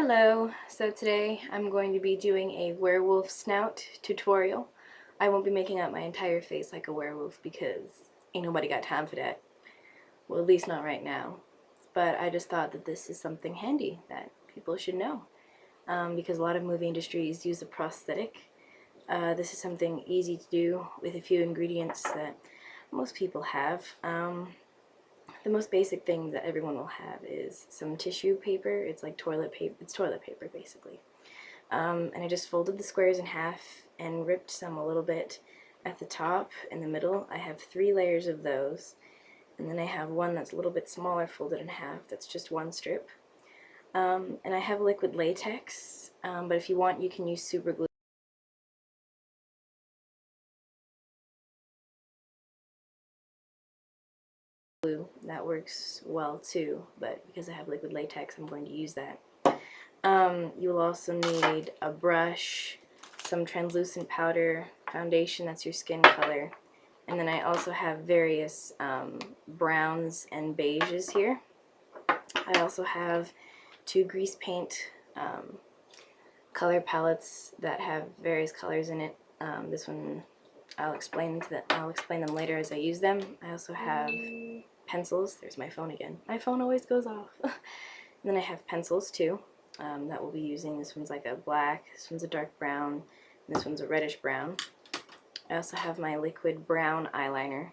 Hello, so today I'm going to be doing a werewolf snout tutorial. I won't be making up my entire face like a werewolf because ain't nobody got time for that. Well, at least not right now. But I just thought that this is something handy that people should know because a lot of movie industries use a prosthetic. This is something easy to do with a few ingredients that most people have. The most basic thing that everyone will have is some tissue paper. It's like toilet paper. It's toilet paper basically. And I just folded the squares in half and ripped some a little bit at the top. In the middle I have 3 layers of those, and then I have one that's a little bit smaller folded in half. That's just one strip. And I have liquid latex, but if you want you can use super glue. That works well too, but because I have liquid latex I'm going to use that. You will also need a brush, some translucent powder, foundation, that's your skin color, and then I also have various browns and beiges here. I also have 2 grease paint color palettes that have various colors in it. This one I'll explain them later as I use them. I also have pencils. There's my phone again. My phone always goes off. And then I have pencils too. That we'll be using. This one's like a black, this one's a dark brown, and this one's a reddish brown. I also have my liquid brown eyeliner,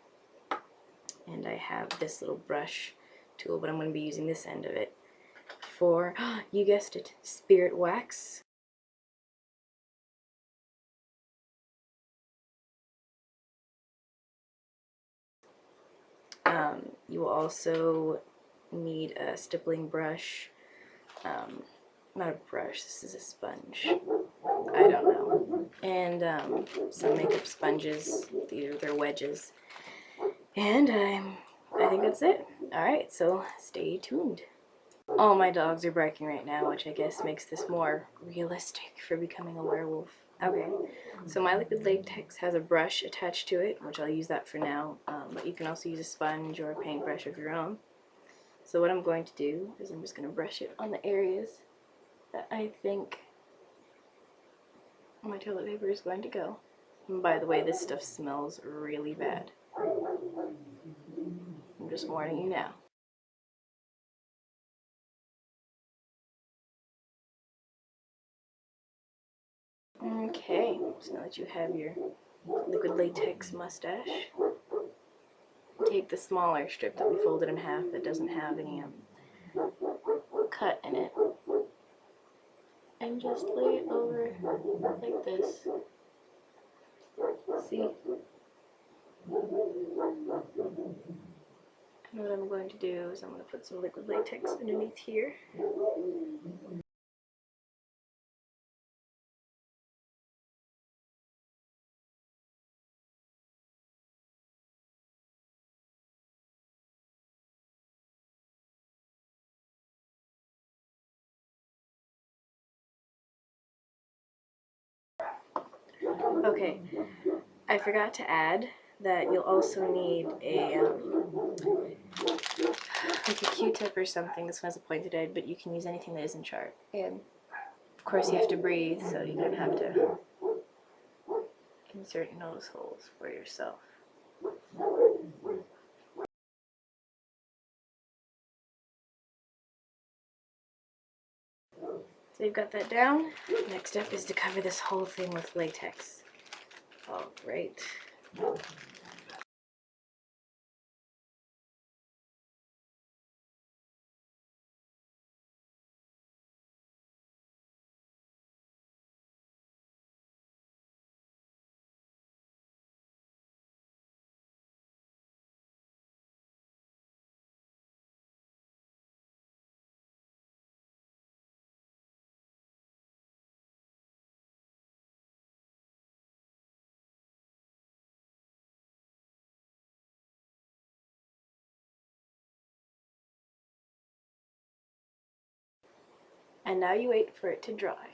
and I have this little brush tool, but I'm going to be using this end of it for, you guessed it, spirit wax. You will also need a stippling brush. Not a brush, this is a sponge. I don't know. And some makeup sponges. They're wedges. And I think that's it. Alright, so stay tuned. All my dogs are barking right now, which I guess makes this more realistic for becoming a werewolf. Okay, so my liquid latex has a brush attached to it, which I'll use that for now, but you can also use a sponge or a paintbrush of your own. So what I'm going to do is I'm just going to brush it on the areas that I think my toilet paper is going to go. And by the way, this stuff smells really bad. I'm just warning you now. Okay, so now that you have your liquid latex mustache, take the smaller strip that we folded in half that doesn't have any cut in it, and just lay it over like this. See? And what I'm going to do is I'm going to put some liquid latex underneath here. Okay, I forgot to add that you'll also need a like a Q-tip or something. This one has a pointed edge, but you can use anything that isn't sharp. And of course you have to breathe, so you're going to have to insert nose holes for yourself. So you've got that down. Next step is to cover this whole thing with latex. Alright. And now you wait for it to dry.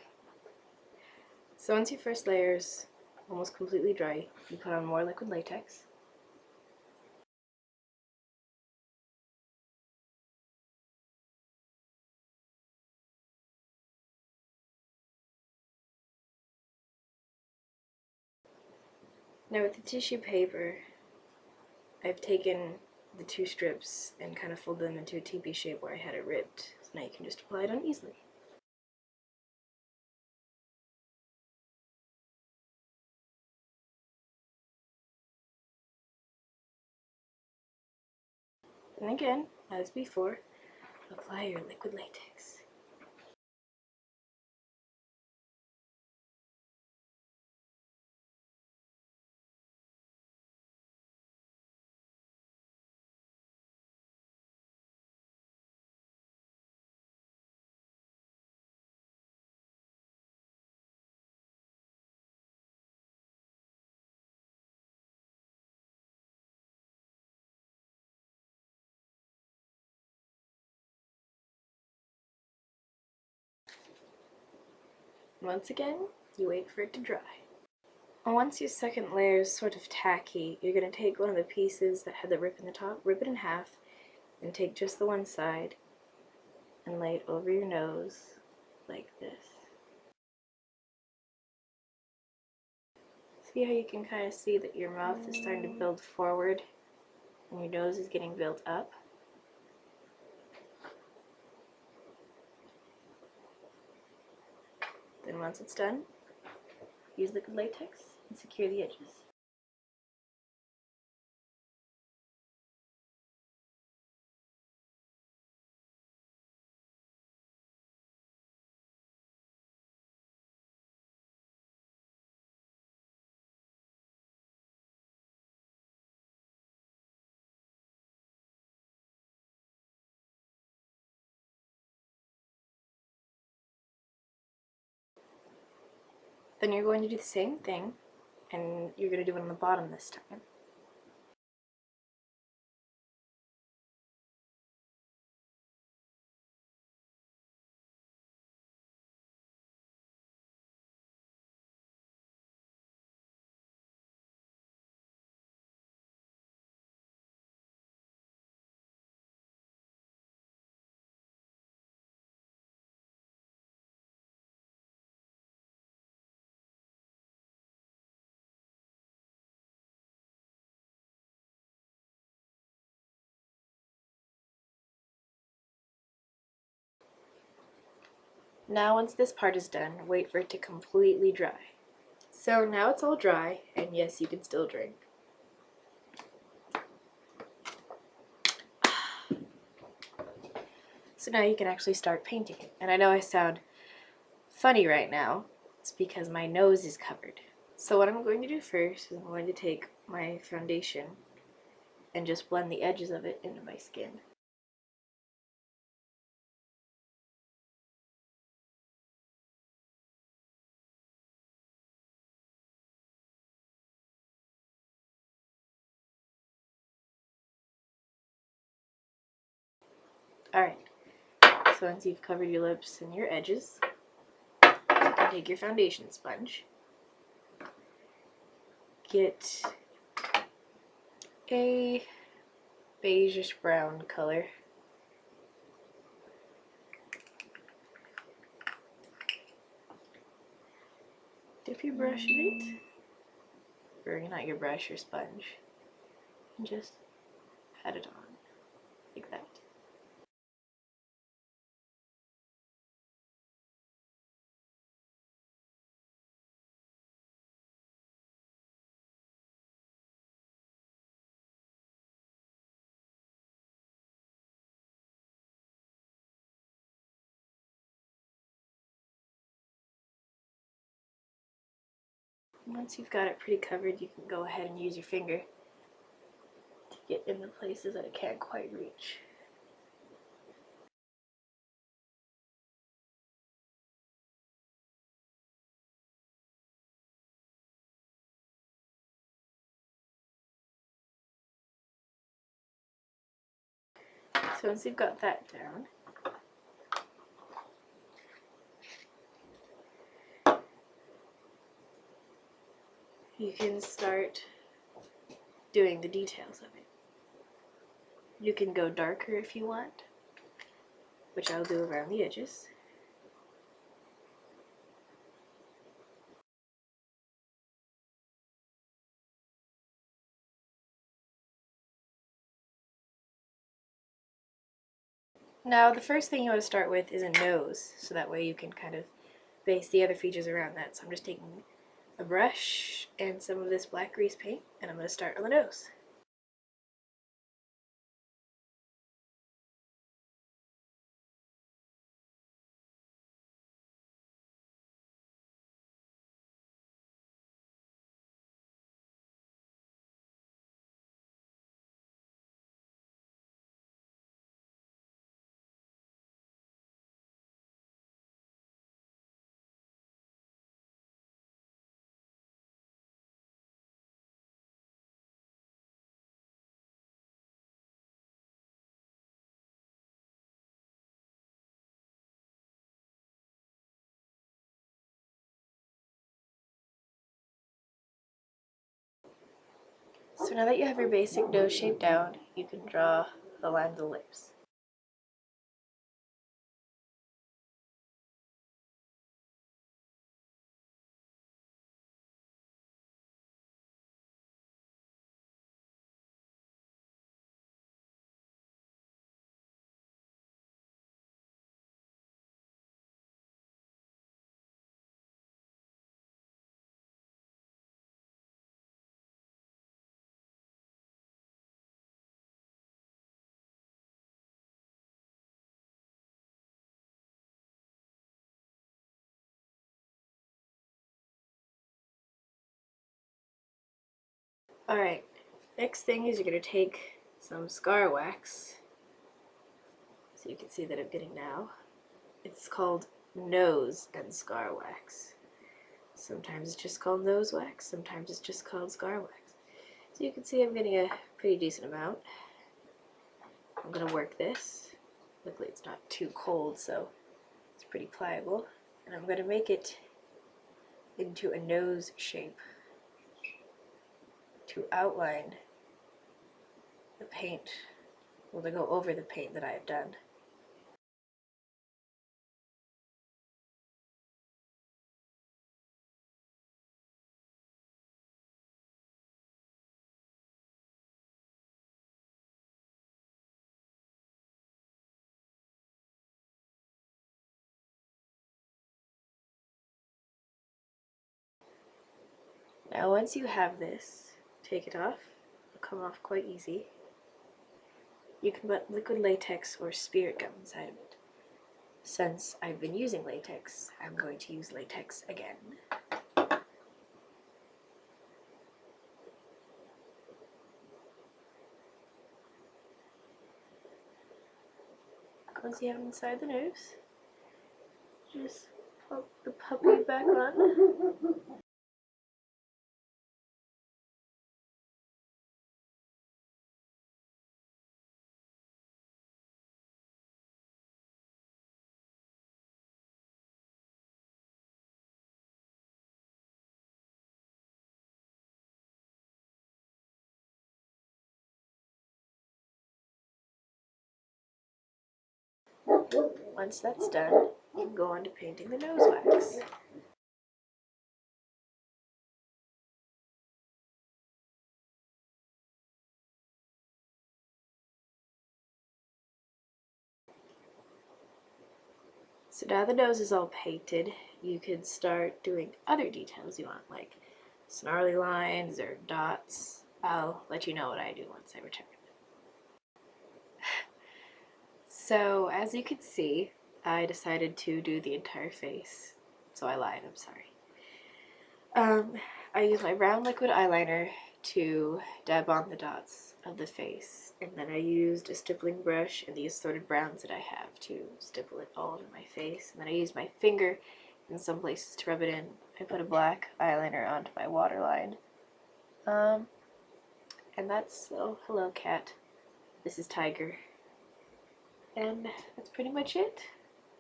So once your first layer is almost completely dry, you put on more liquid latex. Now with the tissue paper, I've taken the two strips and kind of folded them into a teepee shape where I had it ripped. So now you can just apply it on easily. And again, as before, apply your liquid latex. Once again, you wait for it to dry. And once your second layer is sort of tacky, you're going to take one of the pieces that had the rip in the top, rip it in half, and take just the one side and lay it over your nose like this. See how you can kind of see that your mouth is starting to build forward and your nose is getting built up? Then once it's done, use liquid latex and secure the edges. Then you're going to do the same thing, and you're going to do it on the bottom this time. Now once this part is done, wait for it to completely dry. So now it's all dry, and yes, you can still drink. So now you can actually start painting it. And I know I sound funny right now. It's because my nose is covered. So what I'm going to do first is I'm going to take my foundation and just blend the edges of it into my skin. Alright, so once you've covered your lips and your edges, you can take your foundation sponge, get a beigeish brown color, dip your brush in it, or not your brush, your sponge, and just pat it on, like that. Once you've got it pretty covered, you can go ahead and use your finger to get in the places that it can't quite reach. So once you've got that down, you can start doing the details of it. You can go darker if you want, which I'll do around the edges. Now, the first thing you want to start with is a nose, so that way you can kind of base the other features around that. So I'm just taking a brush and some of this black grease paint, and I'm going to start on the nose. So now that you have your basic nose shape down, you can draw the lines of the lips. Alright, next thing is you're going to take some scar wax, so you can see that I'm getting now. It's called nose and scar wax. Sometimes it's just called nose wax, sometimes it's just called scar wax. So you can see I'm getting a pretty decent amount. I'm going to work this. Luckily it's not too cold, so it's pretty pliable. And I'm going to make it into a nose shape to outline the paint, well, to go over the paint that I have done. Now once you have this, take it off. It'll come off quite easy. You can put liquid latex or spirit gum inside of it. Since I've been using latex, I'm going to use latex again. Once you have it inside the nose, just pop the puppy back on. Once that's done, you can go on to painting the nose wax. So now the nose is all painted, you can start doing other details you want, like snarly lines or dots. I'll let you know what I do once I return. So as you can see, I decided to do the entire face. So I lied, I'm sorry. I use my brown liquid eyeliner to dab on the dots of the face, and then I used a stippling brush and the assorted browns that I have to stipple it all over my face, and then I used my finger in some places to rub it in. I put a black eyeliner onto my waterline. And that's, oh, hello cat. This is Tiger. And that's pretty much it.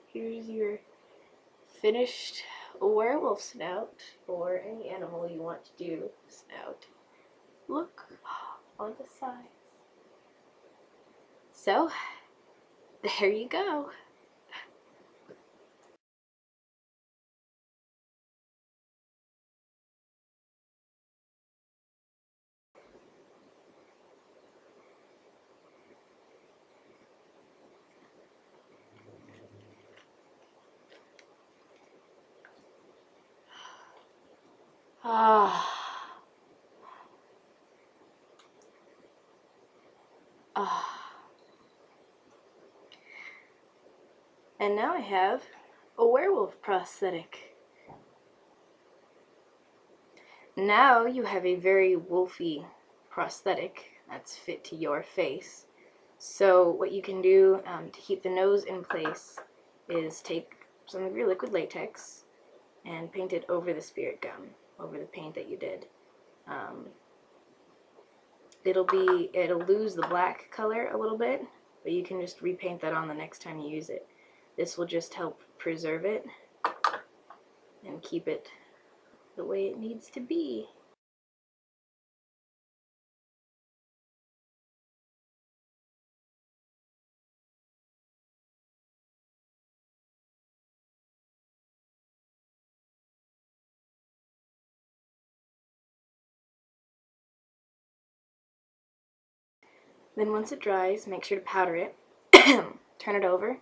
Here's your finished werewolf snout, or any animal you want to do snout. Look on the sides. So, there you go. Ah. Ah. And now I have a werewolf prosthetic. Now you have a very wolfy prosthetic that's fit to your face. So what you can do to keep the nose in place is take some of your liquid latex and paint it over the spirit gum, over the paint that you did. It'll lose the black color a little bit, but you can just repaint that on the next time you use it. This will just help preserve it and keep it the way it needs to be. Then once it dries, make sure to powder it, turn it over,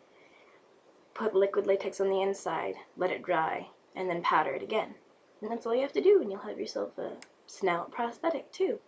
put liquid latex on the inside, let it dry, and then powder it again. And that's all you have to do, and you'll have yourself a snout prosthetic too.